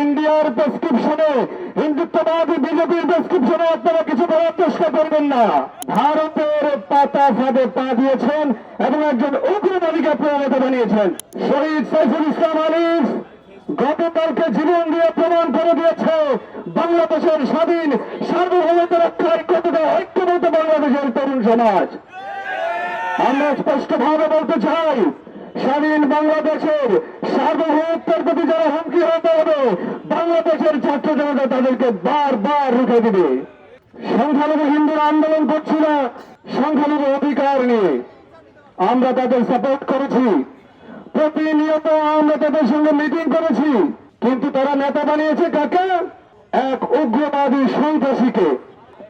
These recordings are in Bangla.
ইন্ডিয়ার প্রেসক্রিপশনে, হিন্দুত্ববাদী বিজেপির প্রেসক্রিপশনে আপনারা কিছু বলার চেষ্টা করবেন না। ভারতের পাতা ফাঁদে পা দিয়েছেন এবং একজন উগ্রবাদীকে আপনারা নেতা বানিয়েছেন। শহীদ সাইফুল ইসলাম আলিফ গতকালকে জীবন দিয়ে প্রমাণ করে দিয়েছে বাংলাদেশের স্বাধীন সার্বভৌমত্ব রক্ষায় কতটা ঐক্যবদ্ধ বাংলাদেশের তরুণ সমাজ। আমরা স্পষ্টভাবে বলতে চাই, স্বাধীন বাংলাদেশের সার্বভৌমত্বের প্রতি যারা হুমকি হতে হবে, বাংলাদেশের ছাত্র জনতা তাদেরকে বারবার রুখে দিবে। সংখ্যালঘু হিন্দুরা আন্দোলন করছিল সংখ্যালঘু অধিকার নিয়ে, আমরা তাদের সাপোর্ট করেছি, প্রতিনিয়ত আমরা তাদের সঙ্গে মিটিং করেছি, কিন্তু তারা নেতা বানিয়েছে কাকে? এক উগ্রবাদী সন্ত্রাসীকে।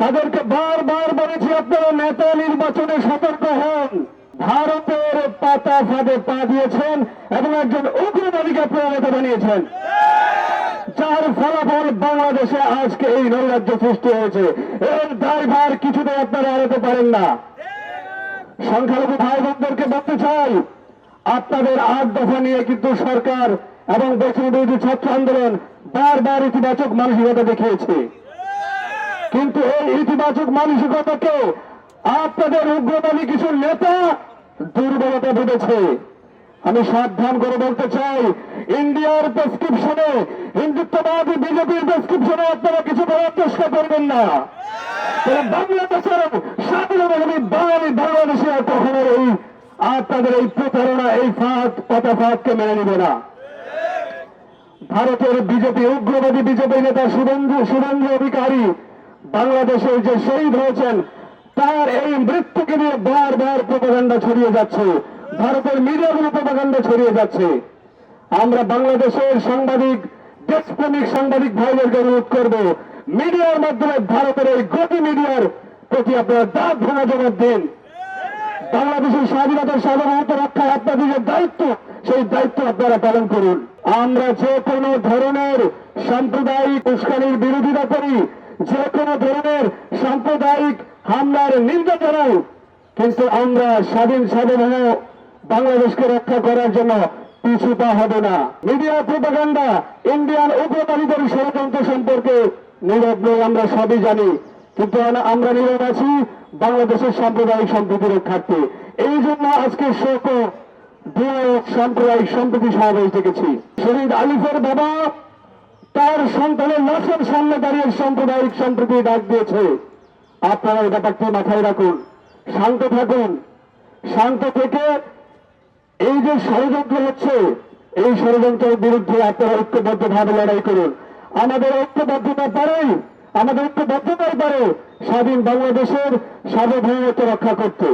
তাদেরকে বারবার বলেছি আপনারা নেতা নির্বাচনে সতর্ক হন। ভারতের পাতা ফাঁদে পা দিয়েছেন এবং একজন উগ্রবাদীকে আপনারা নেতা বানিয়েছেন, যার ফলাফল বাংলাদেশে আজকে এই নৈরাজ্য সৃষ্টি হয়েছে। এর দায়ভার কিছুতেই আপনারা এড়াতে পারেন না। সংখ্যালঘু ভাই বোনদেরকে বলতে চাই, আপনাদের 8 দফা নিয়ে কিন্তু সরকার এবং বৈষম্যবিরোধী ছাত্র আন্দোলন বারবার ইতিবাচক মানসিকতা দেখিয়েছে, কিন্তু এই ইতিবাচক মানসিকতাকে আপনাদের উগ্রবাদী কিছু নেতা দুর্বলতা ভেবেছে। আমি সাবধান করে বলতে চাই, ইন্ডিয়ার প্রেসক্রিপশনে, হিন্দুত্ববাদী বিজেপির প্রেসক্রিপশনে আপনারা কিছু বলার চেষ্টা করবেন না। বাংলাদেশের স্বাধীনভাবে বাংলাদেশে আর কখনো এই আপনাদের এই প্রতারণা, এই পাতা ফাঁদকে মেনে নিবে না। ভারতের বিজেপি, উগ্রবাদী বিজেপি নেতা শুভেন্দু অধিকারী বাংলাদেশে যে শহীদ হয়েছেন, তার এই মৃত্যুকে নিয়ে বারবার প্রপাগান্ডা ছড়িয়ে যাচ্ছে, ভারতের মিডিয়াগুলো প্রপাগান্ডা ছড়িয়ে যাচ্ছে। আমরা বাংলাদেশের সাংবাদিক, দেশপ্রেমিক সাংবাদিক ভাইদেরকে অনুরোধ করব, মিডিয়ার মাধ্যমে ভারতের এই গতি মিডিয়ার প্রতি আপনারা দাঁত ভাঙা জবাব দিন। বাংলাদেশের স্বাধীনতার সার্বভৌমত্ব রক্ষায় আপনাদের যে দায়িত্ব, সেই দায়িত্ব আপনারা পালন করুন। আমরা যে কোনো ধরনের সাম্প্রদায়িক উস্কানির বিরোধিতা করি, যে কোনো ধরনের সাম্প্রদায়িক হামলার নিন্দা জানাই, কিন্তু আমরা স্বাধীন সার্বভৌম বাংলাদেশকে রক্ষা করার জন্য পিছু পা হবে না। মিডিয়া প্রপাগান্ডা, ইন্ডিয়ান উগ্রবাদীদের ষড়যন্ত্র সম্পর্কে নীরব নই, আমরা সবই জানি, কিন্তু আমরা নীরব আছি বাংলাদেশের সাম্প্রদায়িক সম্প্রীতি রক্ষার্থে। এই জন্য আজকে শোক সাম্প্রদায়িক সম্প্রীতি সমাবেশ ডেকেছি। শহীদ আলিফের বাবা তার সন্তানের লাশের সামনে দাঁড়িয়ে সাম্প্রদায়িক সম্প্রীতি ডাক দিয়েছে। আপনারা এই ব্যাপারটি মাথায় রাখুন, শান্ত থাকুন, শান্ত থেকে এই যে ষড়যন্ত্র হচ্ছে, এই ষড়যন্ত্রের বিরুদ্ধে আপনারা ঐক্যবদ্ধভাবে লড়াই করুন। আমাদের ঐক্যবদ্ধতা পারেই, আমাদের ঐক্যবদ্ধতাই পারে স্বাধীন বাংলাদেশের সার্বভৌমত্ব রক্ষা করতে।